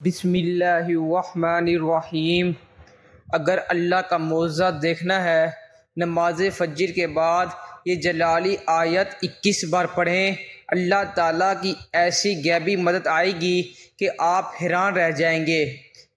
بسم اللہ الرحمن الرحیم۔ اگر اللہ کا معجزہ دیکھنا ہے، نماز فجر کے بعد یہ جلالی آیت 21 بار پڑھیں۔ اللہ تعالیٰ کی ایسی غیبی مدد آئے گی کہ آپ حیران رہ جائیں گے۔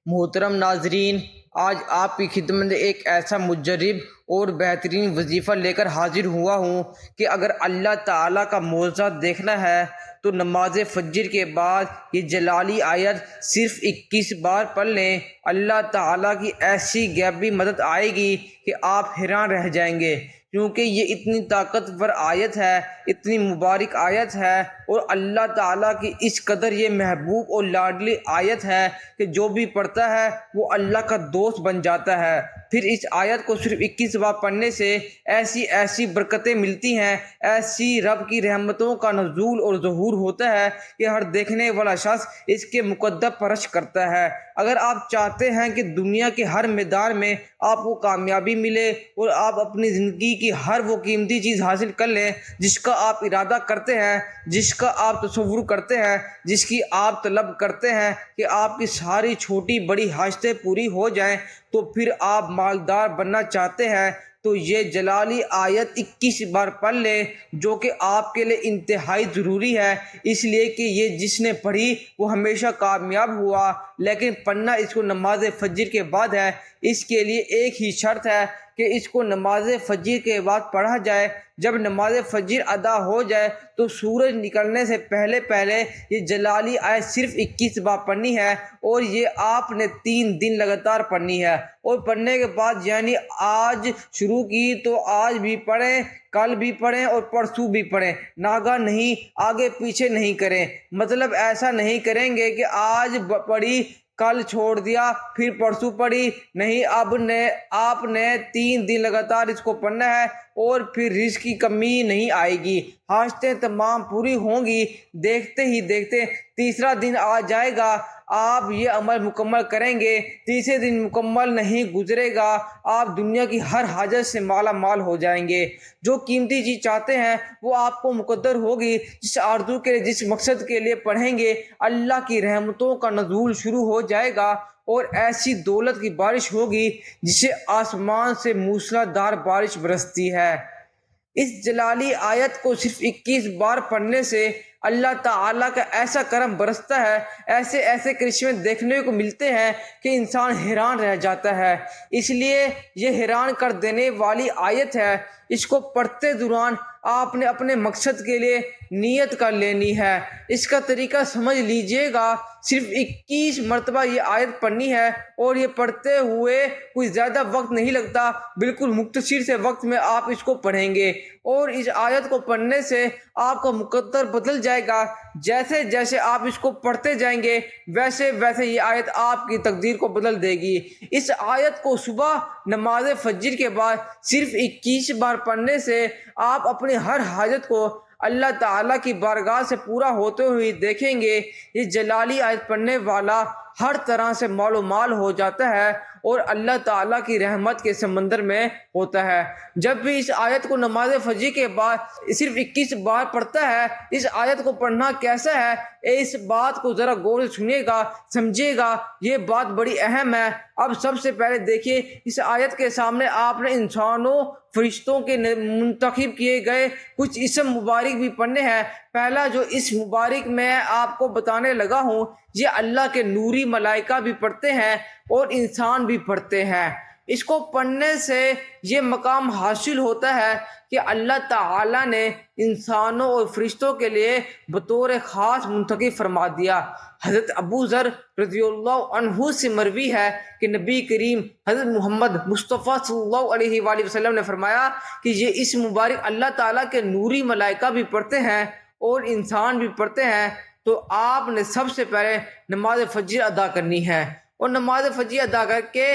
محترم ناظرین، آج آپ کی خدمت میں ایک ایسا مجرب اور بہترین وظیفہ لے کر حاضر ہوا ہوں کہ اگر اللہ تعالیٰ کا معجزہ دیکھنا ہے تو نماز فجر کے بعد یہ جلالی آیت صرف 21 بار پڑھ لیں۔ اللہ تعالیٰ کی ایسی غیبی مدد آئے گی کہ آپ حیران رہ جائیں گے، کیونکہ یہ اتنی طاقتور آیت ہے، اتنی مبارک آیت ہے، اور اللہ تعالیٰ کی اس قدر یہ محبوب اور لاڈلی آیت ہے کہ جو بھی پڑھتا ہے وہ اللہ کا دوست بن جاتا ہے۔ پھر اس آیت کو صرف 21 بار پڑھنے سے ایسی برکتیں ملتی ہیں، ایسی رب کی رحمتوں کا نزول اور ظہور ہوتا ہے کہ ہر دیکھنے والا شخص اس کے مقدس پرش کرتا ہے۔ اگر آپ چاہتے ہیں کہ دنیا کے ہر میدان میں آپ کو کامیابی ملے اور آپ اپنی زندگی کی ہر وہ قیمتی چیز حاصل کر لیں جس کا آپ ارادہ کرتے ہیں، جس کا آپ تصور کرتے ہیں، جس کی آپ طلب کرتے ہیں کہ آپ کی ساری چھوٹی بڑی حاجتیں پوری ہو جائیں، تو پھر آپ مالدار بننا چاہتے ہیں تو یہ جلالی آیت 21 بار پڑھ لیں، جو کہ آپ کے لیے انتہائی ضروری ہے، اس لیے کہ یہ جس نے پڑھی وہ ہمیشہ کامیاب ہوا۔ لیکن پڑھنا اس کو نماز فجر کے بعد ہے۔ اس کے لیے ایک ہی شرط ہے کہ اس کو نماز فجر کے بعد پڑھا جائے۔ جب نماز فجر ادا ہو جائے تو سورج نکلنے سے پہلے یہ جلالی آیت صرف 21 بار پڑھنی ہے، اور یہ آپ نے 3 دن لگاتار پڑھنی ہے۔ اور پڑھنے کے بعد یعنی آج شروع کی تو آج بھی پڑھیں، کل بھی پڑھیں اور پرسوں بھی پڑھیں، ناگا نہیں، آگے پیچھے نہیں کریں۔ مطلب ایسا نہیں کریں گے کہ آج پڑھی، کل چھوڑ دیا، پھر پرسوں پڑھی، نہیں، آپ نے 3 دن لگاتار اس کو پڑھنا ہے، اور پھر رزق کی کمی نہیں آئے گی، حاجتیں تمام پوری ہوں گی۔ دیکھتے ہی دیکھتے تیسرا دن آ جائے گا، آپ یہ عمل مکمل کریں گے، تیسرے دن مکمل نہیں گزرے گا، آپ دنیا کی ہر حاجت سے مالا مال ہو جائیں گے۔ جو قیمتی چیز چاہتے ہیں وہ آپ کو مقدر ہوگی۔ جس آرزو کے لیے، جس مقصد کے لیے پڑھیں گے، اللہ کی رحمتوں کا نزول شروع ہو جائے گا، اور ایسی دولت کی بارش ہوگی جسے آسمان سے موسلادھار بارش برستی ہے۔ اس جلالی آیت کو صرف 21 بار پڑھنے سے اللہ تعالیٰ کا ایسا کرم برستا ہے، ایسے کرشمے دیکھنے کو ملتے ہیں کہ انسان حیران رہ جاتا ہے۔ اس لیے یہ حیران کر دینے والی آیت ہے۔ اس کو پڑھتے دوران آپ نے اپنے مقصد کے لیے نیت کر لینی ہے۔ اس کا طریقہ سمجھ لیجئے گا، صرف 21 مرتبہ یہ آیت پڑھنی ہے، اور یہ پڑھتے ہوئے کوئی زیادہ وقت نہیں لگتا، بالکل مختصر سے وقت میں آپ اس کو پڑھیں گے، اور اس آیت کو پڑھنے سے آپ کا مقدر بدل جائے گا۔ جیسے جیسے آپ اس کو پڑھتے جائیں گے ویسے یہ آیت آپ کی تقدیر کو بدل دے گی۔ اس آیت کو صبح نماز فجر کے بعد صرف 21 بار پڑھنے سے آپ اپنی ہر حاجت کو اللہ تعالیٰ کی بارگاہ سے پورا ہوتے ہوئے دیکھیں گے۔ یہ جلالی آیت پڑھنے والا ہر طرح سے مال و مال ہو جاتا ہے، اور اللہ تعالیٰ کی رحمت کے سمندر میں ہوتا ہے۔ جب بھی اس آیت کو نماز فجر کے بعد صرف 21 بار پڑھتا ہے، اس آیت کو پڑھنا کیسا ہے، اس بات کو ذرا غور سے سنیے گا، سمجھے گا، یہ بات بڑی اہم ہے۔ اب سب سے پہلے دیکھیے، اس آیت کے سامنے آپ نے انسانوں فرشتوں کے منتخب کیے گئے کچھ اسم مبارک بھی پڑھنے ہیں۔ پہلا جو اس مبارک میں آپ کو بتانے لگا ہوں، یہ اللہ کے نوری ملائکہ بھی پڑھتے ہیں اور انسان بھی پڑھتے ہیں۔ اس کو پڑھنے سے یہ مقام حاصل ہوتا ہے کہ اللہ تعالیٰ نے انسانوں اور فرشتوں کے لیے بطور خاص منتخب فرما دیا۔ حضرت ابو ذر رضی اللہ عنہ سے مروی ہے کہ نبی کریم حضرت محمد مصطفیٰ صلی اللہ علیہ وآلہ وسلم نے فرمایا کہ یہ اس مبارک اللہ تعالیٰ کے نوری ملائکہ بھی پڑھتے ہیں اور انسان بھی پڑھتے ہیں، تو آپ نے سب سے پہلے نماز فجر ادا کرنی ہے، اور نماز فجر ادا کر کے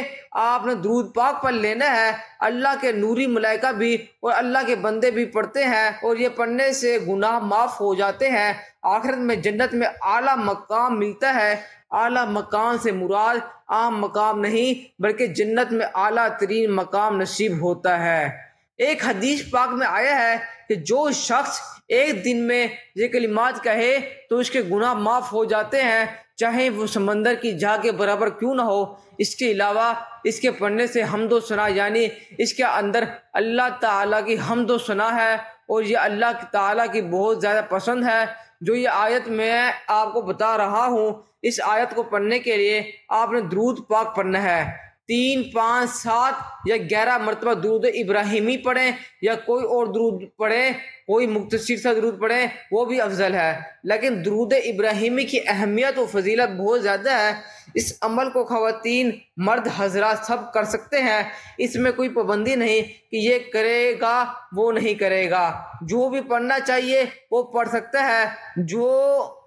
آپ نے درود پاک پڑھ لینا ہے۔ اللہ کے نوری ملائکہ بھی اور اللہ کے بندے بھی پڑھتے ہیں، اور یہ پڑھنے سے گناہ معاف ہو جاتے ہیں۔ آخرت میں جنت میں اعلیٰ مقام ملتا ہے۔ اعلیٰ مقام سے مراد عام مقام نہیں بلکہ جنت میں اعلیٰ ترین مقام نصیب ہوتا ہے۔ ایک حدیث پاک میں آیا ہے کہ جو شخص ایک دن میں یہ کلمات کہے تو اس کے گناہ معاف ہو جاتے ہیں۔ چاہے وہ سمندر کی جا کے برابر کیوں نہ ہو۔ اس کے علاوہ اس کے پڑھنے سے حمد و ثنا، یعنی اس کے اندر اللہ تعالیٰ کی حمد و ثنا ہے، اور یہ اللہ تعالیٰ کی بہت زیادہ پسند ہے۔ جو یہ آیت میں آپ کو بتا رہا ہوں، اس آیت کو پڑھنے کے لیے آپ نے درود پاک پڑھنا ہے۔ 3، 5، 7 یا 11 مرتبہ درود ابراہیمی پڑھیں، یا کوئی اور درود پڑھیں، کوئی مختصر سا درود پڑھیں، وہ بھی افضل ہے۔ لیکن درود ابراہیمی کی اہمیت و فضیلت بہت زیادہ ہے۔ اس عمل کو خواتین، مرد حضرات سب کر سکتے ہیں، اس میں کوئی پابندی نہیں کہ یہ کرے گا وہ نہیں کرے گا۔ جو بھی پڑھنا چاہیے وہ پڑھ سکتا ہے۔ جو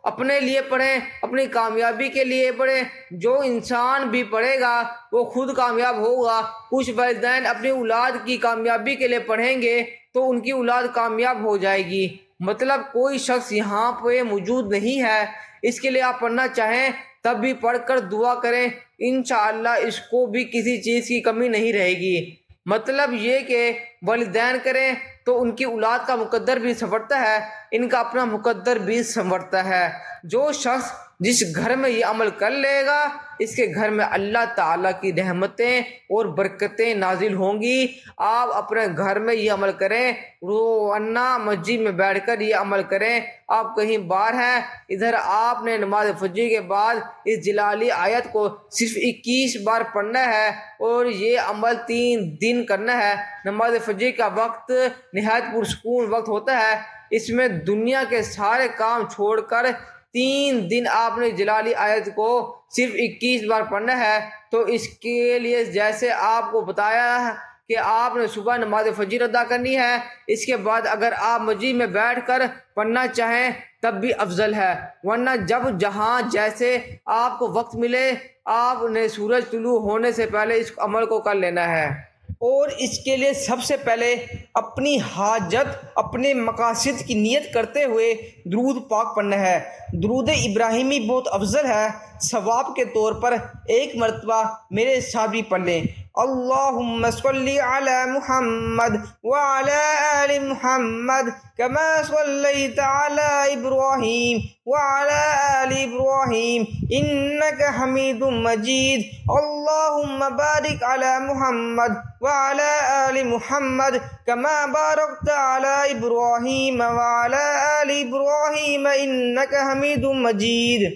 اپنے لیے پڑھیں، اپنی کامیابی کے لیے پڑھیں، جو انسان بھی پڑھے گا وہ خود کامیاب ہوگا۔ کچھ والدین اپنی اولاد کی کامیابی کے لیے پڑھیں گے تو ان کی اولاد کامیاب ہو جائے گی۔ مطلب کوئی شخص یہاں پہ موجود نہیں ہے، اس کے لیے آپ پڑھنا چاہیں تب بھی پڑھ کر دعا کریں، انشاءاللہ اس کو بھی کسی چیز کی کمی نہیں رہے گی۔ مطلب یہ کہ والدین کریں تو ان کی اولاد کا مقدر بھی سنورتا ہے، ان کا اپنا مقدر بھی سنورتا ہے۔ جو شخص جس گھر میں یہ عمل کر لے گا، اس کے گھر میں اللہ تعالیٰ کی رحمتیں اور برکتیں نازل ہوں گی۔ آپ اپنے گھر میں یہ عمل کریں، روزانہ مسجد میں بیٹھ کر یہ عمل کریں۔ آپ کہیں باہر ہیں، ادھر آپ نے نماز فجر کے بعد اس جلالی آیت کو صرف 21 بار پڑھنا ہے، اور یہ عمل 3 دن کرنا ہے۔ نماز فجر کا وقت نہایت پرسکون وقت ہوتا ہے، اس میں دنیا کے سارے کام چھوڑ کر 3 دن آپ نے جلالی آیت کو صرف 21 بار پڑھنا ہے۔ تو اس کے لیے جیسے آپ کو بتایا ہے کہ آپ نے صبح نماز فجر ادا کرنی ہے، اس کے بعد اگر آپ مسجد میں بیٹھ کر پڑھنا چاہیں تب بھی افضل ہے، ورنہ جب جہاں جیسے آپ کو وقت ملے آپ نے سورج طلوع ہونے سے پہلے اس عمل کو کر لینا ہے۔ اور اس کے لیے سب سے پہلے اپنی حاجت، اپنے مقاصد کی نیت کرتے ہوئے درود پاک پڑھنا ہے۔ درود ابراہیمی بہت افضل ہے، ثواب کے طور پر ایک مرتبہ میرے ساتھ بھی پڑھ لیں۔ اللہم صلی علی محمد وعلی آل محمد کما صلیت علی ابراہیم وعلی آل ابراہیم انک حمید مجید۔ اللہم بارک علی محمد وعلی آل محمد کما بارکت علی ابراہیم وعلی آل ابراہیم انک حمید مجید۔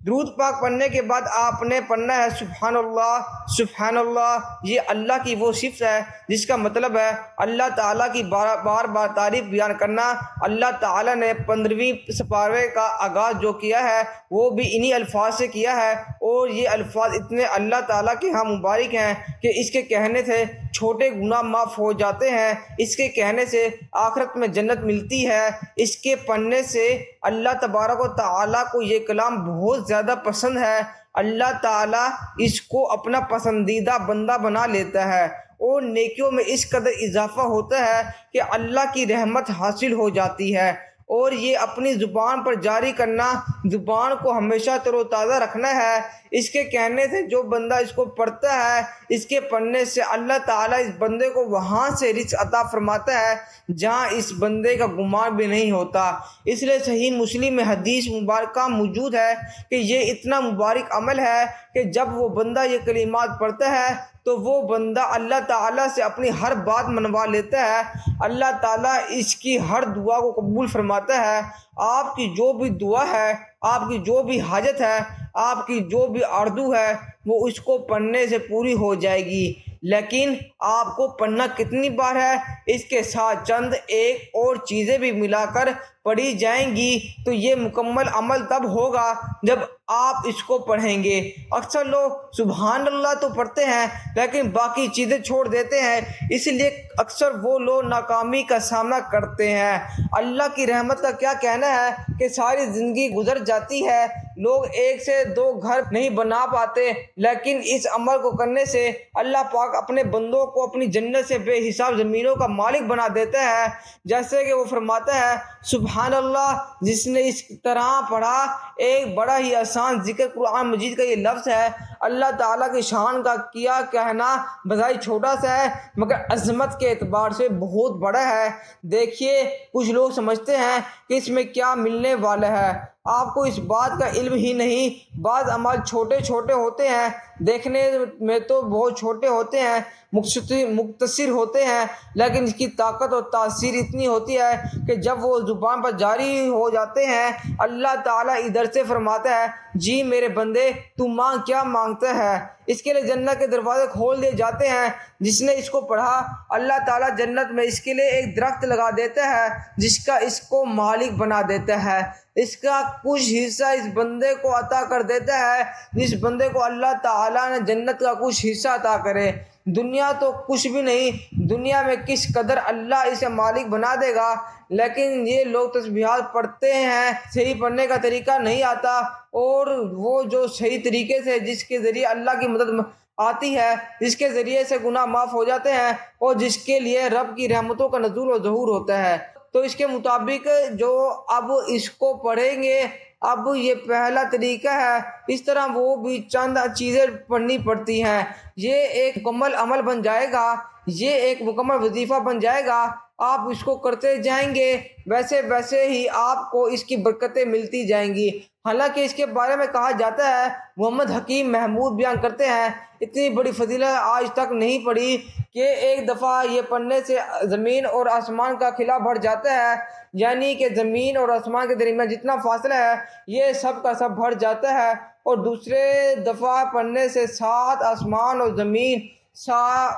درود پاک پڑھنے کے بعد آپ نے پڑھنا ہے سبحان اللہ، سبحان اللہ۔ یہ اللہ کی وہ صفت ہے جس کا مطلب ہے اللہ تعالیٰ کی بار بار تعریف بیان کرنا۔ اللہ تعالیٰ نے 15ویں سپارے کا آغاز جو کیا ہے وہ بھی انہی الفاظ سے کیا ہے، اور یہ الفاظ اتنے اللہ تعالیٰ کے ہاں مبارک ہیں کہ اس کے کہنے سے چھوٹے گناہ معاف ہو جاتے ہیں، اس کے کہنے سے آخرت میں جنت ملتی ہے، اس کے پڑھنے سے اللہ تبارک و تعالیٰ کو یہ کلام بہت زیادہ پسند ہے۔ اللہ تعالیٰ اس کو اپنا پسندیدہ بندہ بنا لیتا ہے، اور نیکیوں میں اس قدر اضافہ ہوتا ہے کہ اللہ کی رحمت حاصل ہو جاتی ہے۔ اور یہ اپنی زبان پر جاری کرنا، زبان کو ہمیشہ تر و تازہ رکھنا ہے۔ اس کے کہنے سے جو بندہ اس کو پڑھتا ہے، اس کے پڑھنے سے اللہ تعالیٰ اس بندے کو وہاں سے رزق عطا فرماتا ہے جہاں اس بندے کا گمان بھی نہیں ہوتا۔ اس لیے صحیح مسلم میں حدیث مبارکہ موجود ہے کہ یہ اتنا مبارک عمل ہے کہ جب وہ بندہ یہ کلمات پڑھتا ہے تو وہ بندہ اللہ تعالیٰ سے اپنی ہر بات منوا لیتا ہے، اللہ تعالیٰ اس کی ہر دعا کو قبول فرماتا ہے۔ آپ کی جو بھی دعا ہے، آپ کی جو بھی حاجت ہے، آپ کی جو بھی آرزو ہے، وہ اس کو پڑھنے سے پوری ہو جائے گی۔ لیکن آپ کو پڑھنا کتنی بار ہے، اس کے ساتھ چند ایک اور چیزیں بھی ملا کر پڑھی جائیں گی تو یہ مکمل عمل تب ہوگا جب آپ اس کو پڑھیں گے۔ اکثر لوگ سبحان اللہ تو پڑھتے ہیں لیکن باقی چیزیں چھوڑ دیتے ہیں، اس لیے اکثر وہ لوگ ناکامی کا سامنا کرتے ہیں۔ اللہ کی رحمت کا کیا کہنا ہے کہ ساری زندگی گزر جاتی ہے، لوگ 1 سے 2 گھر نہیں بنا پاتے، لیکن اس عمل کو کرنے سے اللہ پاک اپنے بندوں کو اپنی جنت سے بے حساب زمینوں کا مالک بنا دیتا ہے۔ جیسے کہ وہ فرماتا ہے سبحان اللہ، جس نے اس طرح پڑھا، ایک بڑا ہی آسان ذکر قرآن مجید کا یہ لفظ ہے، اللہ تعالیٰ کی شان کا کیا کہنا بظاہر چھوٹا سا ہے مگر عظمت کے اعتبار سے بہت بڑا ہے۔ دیکھیے کچھ لوگ سمجھتے ہیں کہ اس میں کیا ملنے والا ہے، آپ کو اس بات کا علم ہی نہیں۔ بعض عمل چھوٹے چھوٹے ہوتے ہیں، دیکھنے میں تو بہت چھوٹے ہوتے ہیں، مختصر ہوتے ہیں، لیکن اس کی طاقت اور تاثیر اتنی ہوتی ہے کہ جب وہ زبان پر جاری ہو جاتے ہیں اللہ تعالیٰ ادھر سے فرماتا ہے جی میرے بندے تو مانگ کیا مانگتا ہے، اس کے لیے جنت کے دروازے کھول دیے جاتے ہیں۔ جس نے اس کو پڑھا اللہ تعالیٰ جنت میں اس کے لیے ایک درخت لگا دیتا ہے جس کا اس کو مالک بنا دیتا ہے، اس کا کچھ حصہ اس بندے کو عطا کر دیتا ہے، جس بندے کو اللہ تعالیٰ نے جنت کا کچھ حصہ عطا کرے۔ دنیا تو کچھ بھی نہیں، دنیا میں کس قدر اللہ اسے مالک بنا دے گا، لیکن یہ لوگ تسبیحات پڑھتے ہیں، صحیح پڑھنے کا طریقہ نہیں آتا، اور وہ جو صحیح طریقے سے جس کے ذریعے اللہ کی مدد آتی ہے، جس کے ذریعے سے گناہ معاف ہو جاتے ہیں اور جس کے لیے رب کی رحمتوں کا نزول و ظہور ہوتا ہے، تو اس کے مطابق جو اب اس کو پڑھیں گے، اب یہ پہلا طریقہ ہے۔ اس طرح وہ بھی چند چیزیں پڑھنی پڑتی ہیں، یہ ایک مکمل عمل بن جائے گا، یہ ایک مکمل وظیفہ بن جائے گا۔ آپ اس کو کرتے جائیں گے ویسے ویسے ہی آپ کو اس کی برکتیں ملتی جائیں گی۔ حالانکہ اس کے بارے میں کہا جاتا ہے، محمد حکیم محمود بیان کرتے ہیں، اتنی بڑی فضیلت آج تک نہیں پڑھی کہ ایک دفعہ یہ پڑھنے سے زمین اور آسمان کا خلا بڑھ جاتا ہے، یعنی کہ زمین اور آسمان کے درمیان جتنا فاصلہ ہے یہ سب کا سب بڑھ جاتا ہے، اور دوسرے دفعہ پڑھنے سے 7 آسمان اور زمین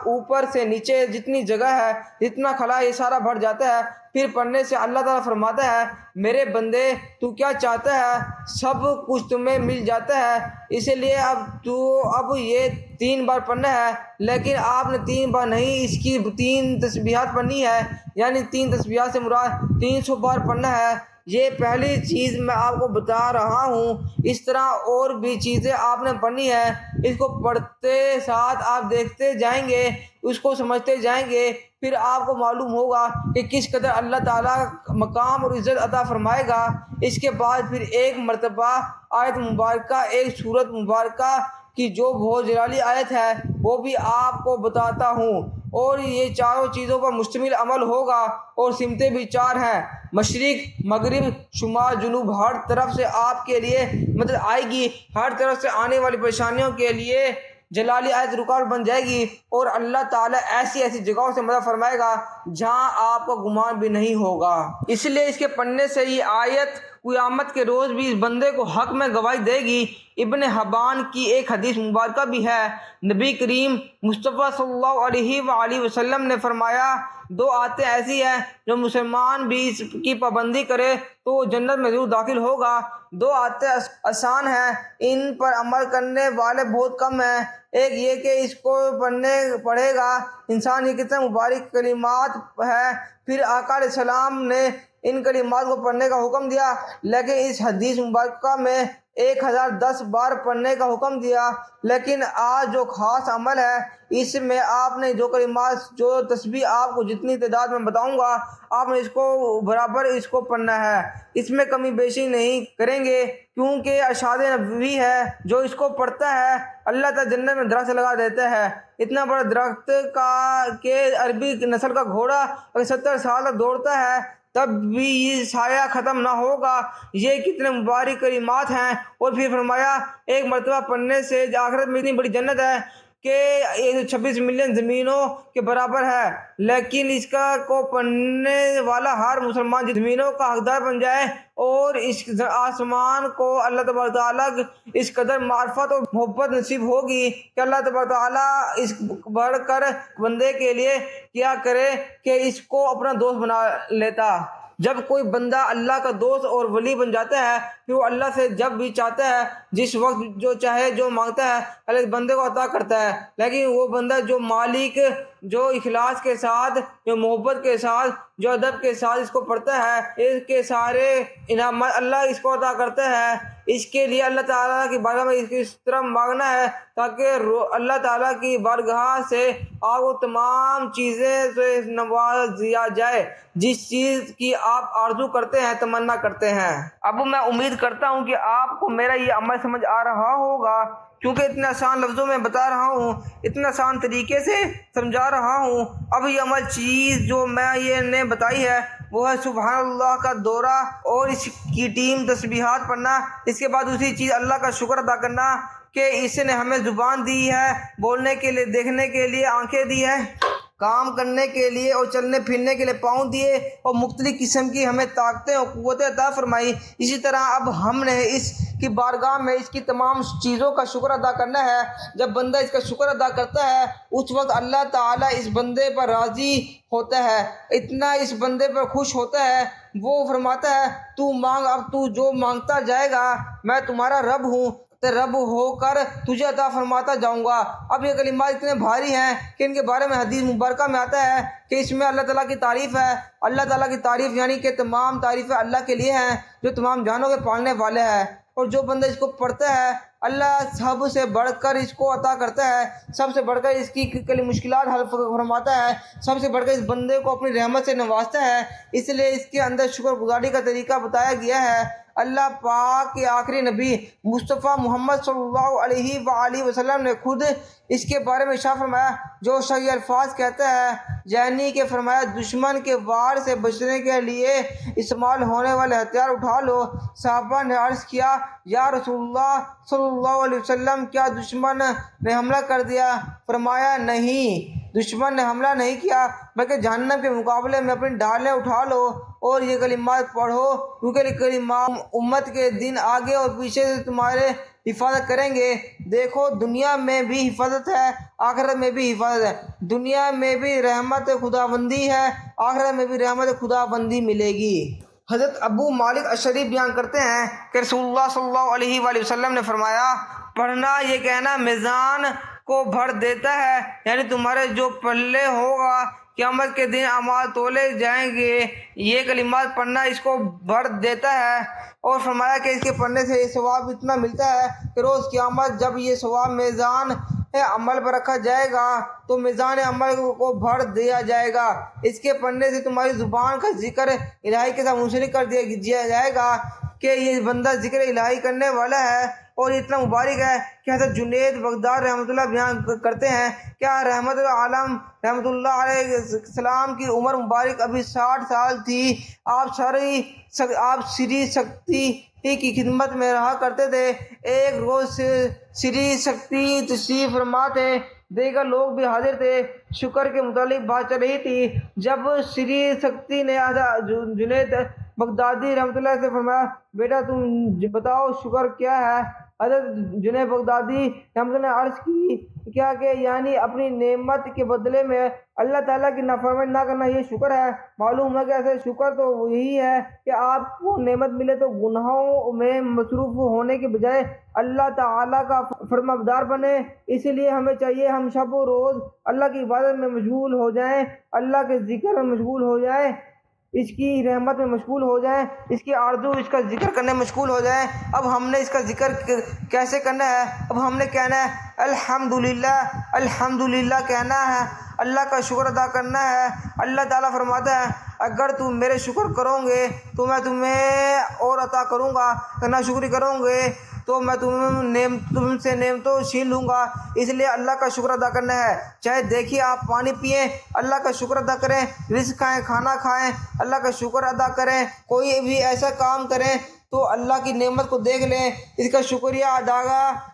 اوپر سے نیچے جتنی جگہ ہے جتنا خلا یہ سارا بڑھ جاتا ہے۔ پھر پڑھنے سے اللہ تعالیٰ فرماتا ہے میرے بندے تو کیا چاہتا ہے، سب کچھ تمہیں مل جاتا ہے، اسی لیے اب یہ 3 بار پڑھنا ہے، لیکن آپ نے 3 بار نہیں، اس کی 3 تسبیحات پڑھنی ہے، یعنی 3 تسبیحات سے مراد 300 بار پڑھنا ہے۔ یہ پہلی چیز میں آپ کو بتا رہا ہوں، اس طرح اور بھی چیزیں آپ نے پڑھنی ہے۔ اس کو پڑھتے ساتھ آپ دیکھتے جائیں گے، اس کو سمجھتے جائیں گے، پھر آپ کو معلوم ہوگا کہ کس قدر اللہ تعالیٰ مقام اور عزت عطا فرمائے گا۔ اس کے بعد پھر ایک مرتبہ آیت مبارکہ، ایک سورت مبارکہ کی جو بہت جلالی آیت ہے وہ بھی آپ کو بتاتا ہوں، اور یہ چاروں چیزوں پر مشتمل عمل ہوگا، اور سمتیں بھی 4 ہیں، مشرق مغرب شمال جنوب، ہر طرف سے آپ کے لیے مدد آئے گی، ہر طرف سے آنے والی پریشانیوں کے لیے جلالی آیت رکاوٹ بن جائے گی، اور اللہ تعالیٰ ایسی ایسی جگہوں سے مدد فرمائے گا جہاں آپ کو گمان بھی نہیں ہوگا۔ اس لیے اس کے پڑھنے سے یہ آیت قیامت کے روز بھی اس بندے کو حق میں گواہی دے گی۔ ابن حبان کی ایک حدیث مبارکہ بھی ہے، نبی کریم مصطفیٰ صلی اللہ علیہ وآلہ وسلم نے فرمایا 2 عادتیں ایسی ہیں جو مسلمان بھی اس کی پابندی کرے تو وہ جنت میں ضرور داخل ہوگا۔ 2 عادتیں آسان ہیں، ان پر عمل کرنے والے بہت کم ہیں۔ ایک یہ کہ اس کو پڑھے گا انسان، یہ کتنے مبارک کلمات ہے، پھر آقا علیہ السلام نے ان کلمات کو پڑھنے کا حکم دیا، لیکن اس حدیث مبارکہ میں 1010 بار پڑھنے کا حکم دیا۔ لیکن آج جو خاص عمل ہے اس میں آپ نے جو کلمات، جو تسبیح آپ کو جتنی تعداد میں بتاؤں گا، آپ نے اس کو برابر اس کو پڑھنا ہے، اس میں کمی بیشی نہیں کریں گے، کیونکہ ارشاد نبوی ہے جو اس کو پڑھتا ہے اللہ تعالیٰ جنت میں درخت لگا دیتا ہے۔ اتنا بڑا درخت کہ عربی نسل کا گھوڑا اگر 70 سال تک دوڑتا ہے تب بھی یہ سایہ ختم نہ ہوگا۔ یہ کتنے مبارک کلمات ہیں، اور پھر فرمایا ایک مرتبہ پڑھنے سے آخرت میں اتنی بڑی جنت ہے کہ 126 ملین زمینوں کے برابر ہے، لیکن اس کو پڑھنے والا ہر مسلمان زمینوں کا حقدار بن جائے، اور اس آسمان کو اللہ تبارک تعالیٰ اس قدر معرفت اور محبت نصیب ہوگی کہ اللہ تبارک تعالیٰ اس بڑھ کر بندے کے لیے کیا کرے کہ اس کو اپنا دوست بنا لیتا۔ جب کوئی بندہ اللہ کا دوست اور ولی بن جاتا ہے پھر وہ اللہ سے جب بھی چاہتا ہے، جس وقت جو چاہے، جو مانگتا ہے، اللہ اس بندے کو عطا کرتا ہے۔ لیکن وہ بندہ جو مالک، جو اخلاص کے ساتھ، جو محبت کے ساتھ، جو ادب کے ساتھ اس کو پڑھتا ہے، اس کے سارے انعامات اللہ اس کو عطا کرتا ہے۔ اس کے لیے اللہ تعالیٰ کی بارگاہ میں اس طرح مانگنا ہے تاکہ اللہ تعالیٰ کی بارگاہ سے آپ کو تمام چیزیں سے نواز دیا جائے، جس چیز کی آپ آرزو کرتے ہیں، تمنا کرتے ہیں۔ اب میں امید کرتا ہوں کہ آپ کو میرا یہ عمل سمجھ آ رہا ہوگا کیونکہ اتنے آسان لفظوں میں بتا رہا ہوں، اتنے آسان طریقے سے سمجھا رہا ہوں۔ اب یہ عمل چیز جو میں یہ نے بتائی ہے وہ ہے سبحان اللہ کا دورہ اور اس کی ٹیم تسبیحات پڑھنا۔ اس کے بعد دوسری چیز اللہ کا شکر ادا کرنا کہ اس نے ہمیں زبان دی ہے، بولنے کے لیے، دیکھنے کے لیے آنکھیں دی ہے، کام کرنے کے لیے اور چلنے پھرنے کے لیے پاؤں دیے، اور مختلف قسم کی ہمیں طاقتیں اور قوتیں عطا فرمائی۔ اسی طرح اب ہم نے اس کی بارگاہ میں اس کی تمام چیزوں کا شکر ادا کرنا ہے۔ جب بندہ اس کا شکر ادا کرتا ہے اس وقت اللہ تعالیٰ اس بندے پر راضی ہوتا ہے، اتنا اس بندے پر خوش ہوتا ہے، وہ فرماتا ہے تو مانگ، اب تو جو مانگتا جائے گا میں تمہارا رب ہوں، رب ہو کر تجھے عطا فرماتا جاؤں گا۔ اب یہ کلمات اتنے بھاری ہیں کہ ان کے بارے میں حدیث مبارکہ میں آتا ہے کہ اس میں اللہ تعالیٰ کی تعریف ہے۔ اللہ تعالیٰ کی تعریف یعنی کہ تمام تعریفیں اللہ کے لیے ہیں جو تمام جانوں کے پالنے والے ہیں، اور جو بندہ اس کو پڑھتا ہے اللہ سب سے بڑھ کر اس کو عطا کرتا ہے، سب سے بڑھ کر اس کی مشکلات حل فرماتا ہے، سب سے بڑھ کر اس بندے کو اپنی رحمت سے نوازتا ہے۔ اس لیے اس کے اندر شکر گزاری کا طریقہ بتایا گیا ہے۔ اللہ پاک کے آخری نبی مصطفیٰ محمد صلی اللہ علیہ وآلہ وسلم نے خود اس کے بارے میں ارشاد فرمایا، جو شخص یہ الفاظ کہتا ہے یعنی کہ فرمایا دشمن کے وار سے بچنے کے لیے استعمال ہونے والے ہتھیار اٹھا لو۔ صحابہ نے عرض کیا یا رسول اللہ صلی اللہ علیہ وسلم کیا دشمن نے حملہ کر دیا؟ فرمایا نہیں، دشمن نے حملہ نہیں کیا بلکہ جہنم کے مقابلے میں اپنی ڈھالیں اٹھا لو اور یہ کلمات پڑھو، کیونکہ یہ کلمات امت کے دن آگے اور پیچھے سے تمہارے حفاظت کریں گے۔ دیکھو دنیا میں بھی حفاظت ہے، آخرت میں بھی حفاظت ہے، دنیا میں بھی رحمت خداوندی ہے، آخرت میں بھی رحمت خداوندی ملے گی۔ حضرت ابو مالک اشعری بیان کرتے ہیں کہ رسول اللہ صلی اللہ علیہ وآلہ وسلم نے فرمایا، پڑھنا یہ کہنا میزان کو بھر دیتا ہے، یعنی تمہارے جو پلے ہوگا قیامت کے دن اعمال تولے جائیں گے، یہ کلمات پڑھنا اس کو بھر دیتا ہے۔ اور فرمایا کہ اس کے پڑھنے سے یہ ثواب اتنا ملتا ہے کہ روز قیامت جب یہ ثواب میزان عمل پر رکھا جائے گا تو میزان عمل کو بھر دیا جائے گا۔ اس کے پڑھنے سے تمہاری زبان کا ذکر الہی کے ساتھ منسلک کر دیا جائے گا کہ یہ بندہ ذکر الہی کرنے والا ہے، اور اتنا مبارک ہے کہ حضرت جنید بغدادی رحمۃ اللہ بیان کرتے ہیں کیا رحمت عالم رحمۃ اللہ علیہ السلام کی عمر مبارک ابھی 60 سال تھی، آپ سری سکتی کی خدمت میں رہا کرتے تھے۔ ایک روز سری سکتی تشریف فرما تھے، دیگر لوگ بھی حاضر تھے، شکر کے متعلق بات چل رہی تھی۔ جب سری سکتی نے جنید بغدادی رحمۃ اللہ سے فرمایا بیٹا تم بتاؤ شکر کیا ہے؟ حضرت جنید بغدادی رحمۃ اللہ نے عرض کی کیا کہ یعنی اپنی نعمت کے بدلے میں اللہ تعالیٰ کی نافرمانی نہ کرنا یہ شکر ہے۔ معلوم ہے کہ ایسے شکر تو یہی ہے کہ آپ کو نعمت ملے تو گناہوں میں مصروف ہونے کے بجائے اللہ تعالیٰ کا فرمانبردار بنے۔ اس لیے ہمیں چاہیے ہم شب و روز اللہ کی عبادت میں مشغول ہو جائیں، اللہ کے ذکر میں مشغول ہو جائیں، اس کی رحمت میں مشغول ہو جائیں، اس کی آرزو اس کا ذکر کرنے میں مشغول ہو جائیں۔ اب ہم نے اس کا ذکر کیسے کرنا ہے؟ اب ہم نے کہنا ہے الحمدللہ، الحمدللہ کہنا ہے، اللہ کا شکر ادا کرنا ہے۔ اللہ تعالیٰ فرماتا ہے اگر تم میرے شکر کرو گے تو میں تمہیں اور عطا کروں گا، نہ شکری کرو گے تو میں تم سے نعمتوں چھین لوں گا۔ اس لیے اللہ کا شکر ادا کرنا ہے۔ چاہے دیکھیے آپ پانی پئیں اللہ کا شکر ادا کریں، رزق کھائیں، کھانا کھائیں اللہ کا شکر ادا کریں، کوئی بھی ایسا کام کریں تو اللہ کی نعمت کو دیکھ لیں، اس کا شکریہ ادا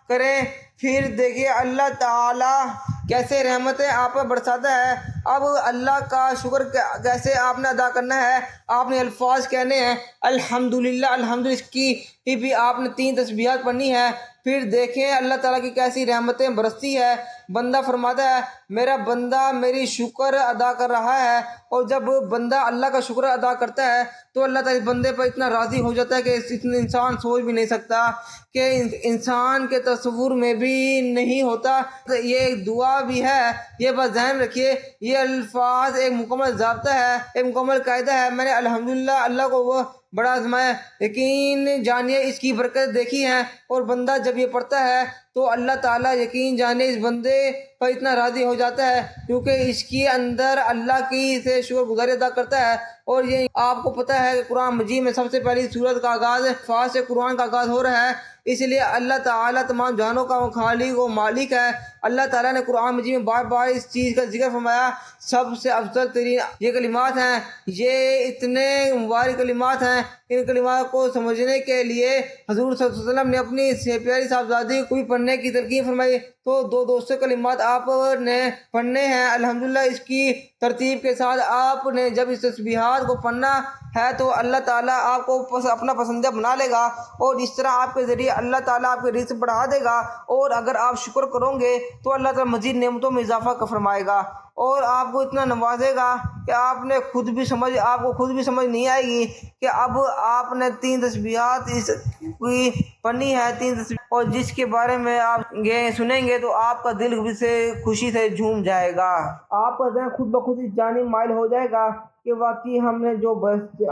کریں، پھر دیکھیے اللہ تعالیٰ کیسے رحمتیں آپ پر برساتا ہے۔ اب اللہ کا شکر کیسے آپ نے ادا کرنا ہے؟ آپ نے الفاظ کہنے ہیں الحمدللہ، الحمدللہ، اس کی بھی آپ نے 3 تسبیحات پڑھنی ہے، پھر دیکھیں اللہ تعالیٰ کی کیسی رحمتیں برستی ہے۔ بندہ فرماتا ہے میرا بندہ میری شکر ادا کر رہا ہے، اور جب بندہ اللہ کا شکر ادا کرتا ہے تو اللہ تعالیٰ اس بندے پر اتنا راضی ہو جاتا ہے کہ انسان سوچ بھی نہیں سکتا، کہ انسان کے تصور میں بھی نہیں ہوتا۔ یہ ایک دعا بھی ہے، یہ بات ذہن رکھیے، یہ الفاظ ایک مکمل ضابطہ ہے، ایک مکمل قاعدہ ہے۔ میں نے الحمدللہ اللہ کو وہ بڑا آزمایا، یقین جانیے اس کی برکت دیکھی ہے، اور بندہ جب یہ پڑھتا ہے تو اللہ تعالیٰ یقین جانے اس بندے پر اتنا راضی ہو جاتا ہے کیونکہ اس کے اندر اللہ کی سے شکر گزاری ادا کرتا ہے۔ اور یہ آپ کو پتہ ہے کہ قرآن مجید میں سب سے پہلی سورت کا آغاز فاتحہ سے قرآن کا آغاز ہو رہا ہے۔ اس لیے اللہ تعالیٰ تمام جہانوں کا خالق و مالک ہے۔ اللہ تعالیٰ نے قرآن مجید میں بار بار اس چیز کا ذکر فرمایا۔ سب سے افضل ترین یہ کلمات ہیں، یہ اتنے مبارک کلمات ہیں، ان کلمات کو سمجھنے کے لیے حضور صلی اللہ علیہ وسلم نے اپنی پیاری صاحبزادی کو بھی پڑھنے کی تلقین فرمائی۔ تو دو سو کلمات آپ نے پڑھنے ہیں۔ الحمدللہ اس کی ترتیب کے ساتھ آپ نے جب اس تسبیحات کو پڑھنا ہے تو اللہ تعالیٰ آپ کو اپنا پسندیدہ بنا لے گا، اور اس طرح آپ کے ذریعے اللہ تعالیٰ آپ کے رزق بڑھا دے گا، اور اگر آپ شکر کرو گے تو اللہ تعالیٰ مزید نعمتوں میں اضافہ فرمائے گا، اور آپ کو اتنا نوازے گا کہ آپ کو خود بھی سمجھ نہیں آئے گی کہ اب آپ نے 3 تسبیحات اس کی پڑھنی ہے، 3 تسبیحات، اور جس کے بارے میں آپ سنیں گے تو آپ کا دل بھی سے خوشی سے جھوم جائے گا۔ آپ کا ذہن خود بخود اس جانب مائل ہو جائے گا کہ واقعی ہم نے جو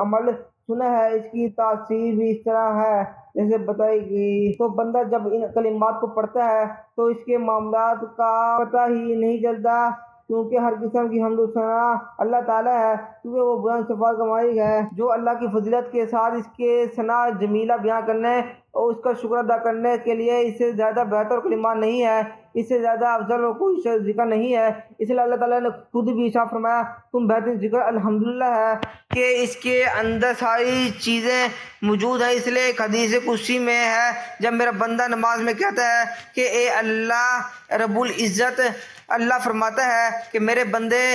عمل سنا ہے اس کی تاثیر بھی اس طرح ہے جیسے بتائی گئی۔ تو بندہ جب ان کلمات کو پڑھتا ہے تو اس کے معاملات کا پتہ ہی نہیں چلتا، کیونکہ ہر قسم کی حمد و ثنا اللہ تعالیٰ ہے، کیونکہ وہ بلند صفات کا مالک ہے۔ جو اللہ کی فضیلت کے ساتھ اس کے ثنا جمیلہ بیان کرنے اور اس کا شکر ادا کرنے کے لیے اس سے زیادہ بہتر کلمات نہیں ہے، اس سے زیادہ افضل اور کوئی ذکر نہیں ہے۔ اس لیے اللہ تعالیٰ نے خود بھی ارشاد فرمایا تم بہترین ذکر الحمدللہ ہے کہ اس کے اندر ساری چیزیں موجود ہیں۔ اس لیے ایک حدیث قدسی میں ہے، جب میرا بندہ نماز میں کہتا ہے کہ اے اللہ رب العزت، اللہ فرماتا ہے کہ میرے بندے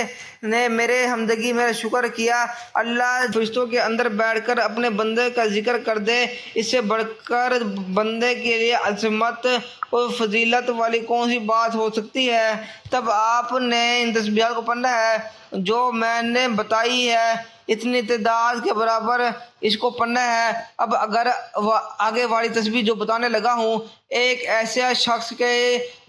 نے میرے حمدگی میرا شکر کیا، اللہ فرشتوں کے اندر بیٹھ کر اپنے بندے کا ذکر کر دے، اس سے بڑھ کر بندے کے لیے عظمت اور فضیلت والی کون سی بات ہو سکتی ہے۔ تب آپ نے ان تسبیحات کو پڑھنا ہے جو میں نے بتائی ہے، اتنی تعداد کے برابر اس کو پڑھنا ہے۔ اب اگر آگے والی تسبیح جو بتانے لگا ہوں، ایک ایسا شخص کے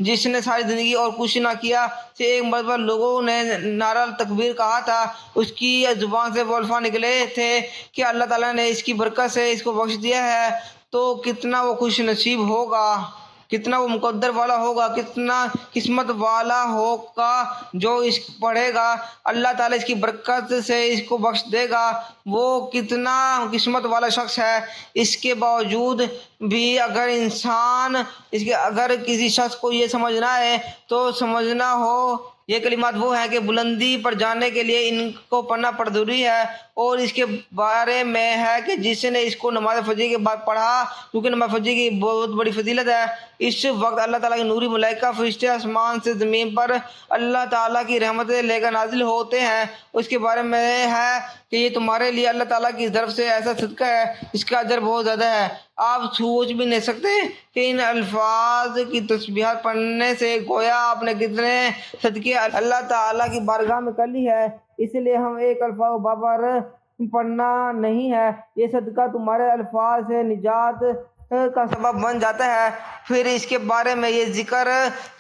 جس نے ساری زندگی اور کچھ نہ کیا سے ایک مرتبہ لوگوں نے نعرہ تکبیر کہا تھا، اس کی زبان سے وہ الفاظ نکلے تھے کہ اللہ تعالیٰ نے اس کی برکت سے اس کو بخش دیا ہے، تو کتنا وہ خوش نصیب ہوگا، کتنا وہ مقدر والا ہوگا، کتنا قسمت والا ہوگا جو اس پڑھے گا، اللہ تعالیٰ اس کی برکت سے اس کو بخش دے گا، وہ کتنا قسمت والا شخص ہے۔ اس کے باوجود بھی اگر کسی شخص کو یہ سمجھنا ہے تو سمجھنا ہو یہ کلمات وہ ہیں کہ بلندی پر جانے کے لیے ان کو پڑھنا ضروری ہے، اور اس کے بارے میں ہے کہ جس نے اس کو نماز فجر کے بعد پڑھا، کیونکہ نماز فجر کی بہت بڑی فضیلت ہے، اس وقت اللہ تعالیٰ کے نوری ملائکہ فرشتے آسمان سے زمین پر اللہ تعالیٰ کی رحمتیں لے کر نازل ہوتے ہیں۔ اس کے بارے میں ہے کہ یہ تمہارے لیے اللہ تعالیٰ کی طرف سے ایسا صدقہ ہے اس کا اجر بہت زیادہ ہے۔ آپ سوچ بھی نہیں سکتے کہ ان الفاظ کی تسبیحات پڑھنے سے گویا آپ نے کتنے صدقے اللہ تعالیٰ کی بارگاہ میں کر لی ہے۔ اس لیے ہم ایک الفاظ بابر پڑھنا نہیں ہے، یہ صدقہ تمہارے الفاظ سے نجات کا سبب بن جاتا ہے۔ پھر اس کے بارے میں یہ ذکر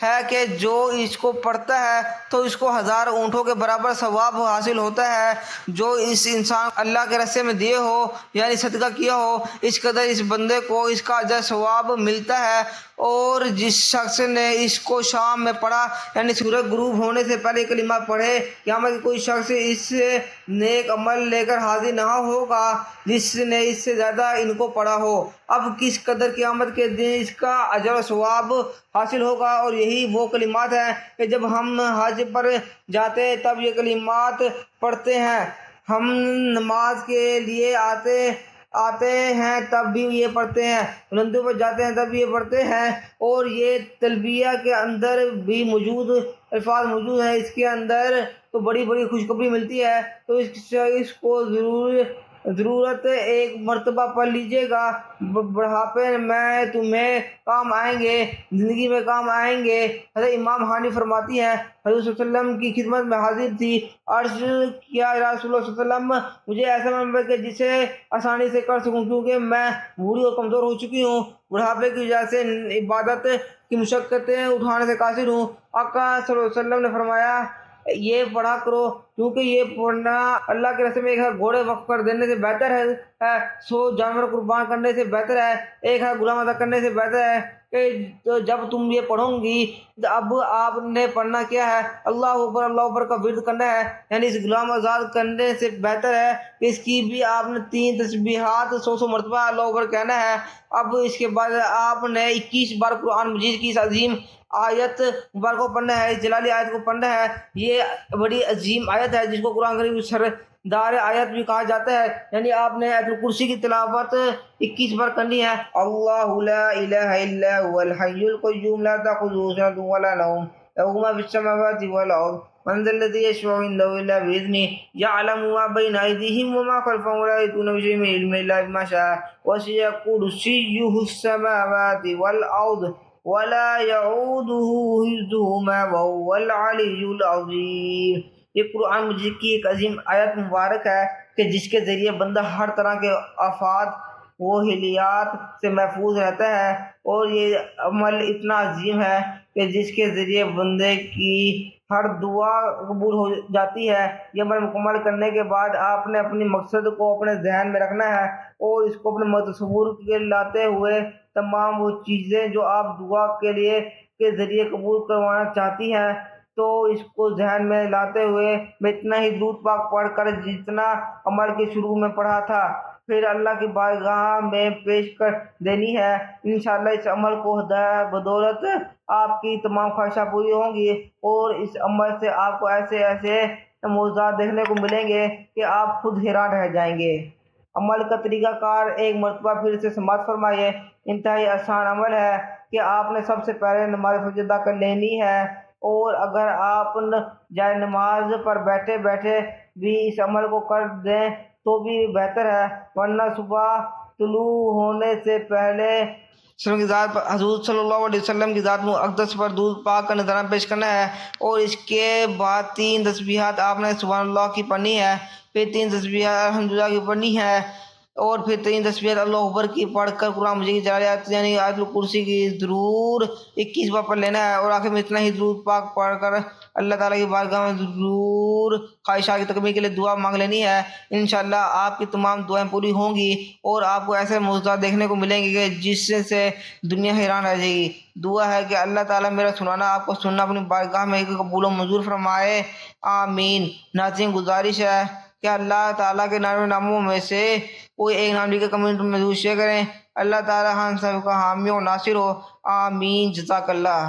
ہے کہ جو اس کو پڑھتا ہے تو اس کو 1000 اونٹوں کے برابر ثواب حاصل ہوتا ہے جو اس انسان اللہ کے راستے میں دیے ہو، یعنی صدقہ کیا ہو، اس قدر اس بندے کو اس کا اجر ثواب ملتا ہے۔ اور جس شخص نے اس کو شام میں پڑھا، یعنی سورج غروب ہونے سے پہلے کلمات پڑھے، قیامت کے کوئی شخص اس سے نیک عمل لے کر حاضر نہ ہوگا جس نے اس سے زیادہ ان کو پڑھا ہو۔ اب کس قدر قیامت کے دن اس کا اجر و ثواب حاصل ہوگا، اور یہی وہ کلمات ہیں کہ جب ہم حج پر جاتے ہیں تب یہ کلمات پڑھتے ہیں، ہم نماز کے لیے آتے ہیں تب بھی یہ پڑھتے ہیں، بلندیوں پر جاتے ہیں تب بھی یہ پڑھتے ہیں، اور یہ تلبیہ کے اندر بھی الفاظ موجود ہیں، اس کے اندر تو بڑی بڑی خوشخبری ملتی ہے، تو اس کو ضرورت ایک مرتبہ پڑھ لیجئے گا، بڑھاپے میں تمہیں کام آئیں گے، زندگی میں کام آئیں گے۔ حضرت امام حانی فرماتی ہیں، حضور صلی اللہ علیہ وسلم کی خدمت میں حاضر تھی، عرض کیا یا رسول اللہ صلی اللہ علیہ وسلم مجھے ایسا منبر کہ جسے آسانی سے کر سکوں، کیونکہ میں بوڑھی اور کمزور ہو چکی ہوں، بڑھاپے کی وجہ سے عبادت کی مشقتیں اٹھانے سے قاصر ہوں۔ آقا صلی اللہ علیہ وسلم نے فرمایا یہ پڑھا کرو کیونکہ یہ پڑھنا اللہ کے راستے میں 1,000 گھوڑے وقف کر دینے سے بہتر ہے 100 جانور قربان کرنے سے بہتر ہے، 1,000 غلام ادا کرنے سے بہتر ہے کہ جب تم یہ پڑھو گی تو اب آپ نے پڑھنا کیا ہے، اللہ اکبر کا ورد کرنا ہے، یعنی اس غلام آزاد کرنے سے بہتر ہے کہ اس کی بھی آپ نے 3 تسبیحات 100 مرتبہ اللہ اکبر کہنا ہے۔ اب اس کے بعد آپ نے 21 بار قرآن مجید کی اس عظیم آیت مبارک کو پڑھنا ہے، اس جلالی آیت کو پڑھنا ہے۔ یہ بڑی عظیم آیت ہے جس کو قرآن کریم سردار آیت بھی کہا جاتا ہے، یعنی آپ نے آیت الکرسی کی تلاوت 21 بار کرنی ہے۔ اللہ لا الہ الا هو الحی القیوم لا تأخذه سنة ولا نوم له ما في السماوات والارض من ذا الذي يشفع عنده الا باذنه يعلم ما بين ايديهم وما خلفهم ولا يحيطون بشيء من علمه الا بما شاء وسع كرسيه السماوات والارض ولا يعوده حفظهما وهو العلی العظیم۔ یہ قرآن مجید کی ایک عظیم آیت مبارک ہے کہ جس کے ذریعے بندہ ہر طرح کے آفات و ہلیات سے محفوظ رہتا ہے، اور یہ عمل اتنا عظیم ہے کہ جس کے ذریعے بندے کی ہر دعا قبول ہو جاتی ہے۔ یہ عمل مکمل کرنے کے بعد آپ نے اپنی مقصد کو اپنے ذہن میں رکھنا ہے اور اس کو اپنے تصور کے لاتے ہوئے تمام وہ چیزیں جو آپ دعا کے لیے کے ذریعے قبول کروانا چاہتی ہیں، تو اس کو ذہن میں لاتے ہوئے میں اتنا ہی درود پاک پڑھ کر جتنا عمل کے شروع میں پڑھا تھا پھر اللہ کی بارگاہ میں پیش کر دینی ہے۔ انشاءاللہ اس عمل کو بدولت آپ کی تمام خواہشات پوری ہوں گی، اور اس عمل سے آپ کو ایسے معجزات دیکھنے کو ملیں گے کہ آپ خود حیران رہ جائیں گے۔ عمل کا طریقہ کار ایک مرتبہ پھر سے سماعت فرمائیے۔ انتہائی آسان عمل ہے کہ آپ نے سب سے پہلے نماز فجر ادا کر لینی ہے، اور اگر آپ جائے نماز پر بیٹھے بیٹھے بھی اس عمل کو کر دیں تو بھی بہتر ہے، ورنہ صبح طلوع ہونے سے پہلے حضور صلی اللہ علیہ وسلم کی ذات مقدس پر درود پاک کا نذرانہ پیش کرنا ہے، اور اس کے بعد 3 تسبیحات آپ نے سبحان اللہ کی پڑھنی ہے، پھر 3 تسبیحات الحمدللہ کی پڑھنی ہے، اور پھر 3 تسبیحات اللہ اکبر کی پڑھ کر قرآن مجید کی جلالی آیت یعنی آیت الکرسی کی ضرور 21 بار پڑھ لینا ہے، اور آخر میں اتنا ہی درود پاک پڑھ کر اللہ تعالیٰ کی بارگاہ میں ضرور خواہشات کی تکمیل کے لیے دعا مانگ لینی ہے۔ انشاءاللہ آپ کی تمام دعائیں پوری ہوں گی، اور آپ کو ایسے معجزات دیکھنے کو ملیں گے کہ جس سے دنیا حیران رہ جائے گی۔ دعا ہے کہ اللہ تعالیٰ میرا سنانا آپ کو سننا اپنی بارگاہ میں قبول و منظور فرمائے، آمین۔ ناظرین، گزارش ہے کہ اللہ تعالیٰ کے ناموں میں سے کوئی ایک نام لکھ کے کمنٹ میں ضرور شیئر کریں۔ اللہ تعالیٰ ہم سب کا حامی و ناصر ہو، آمین۔ جزاک اللہ۔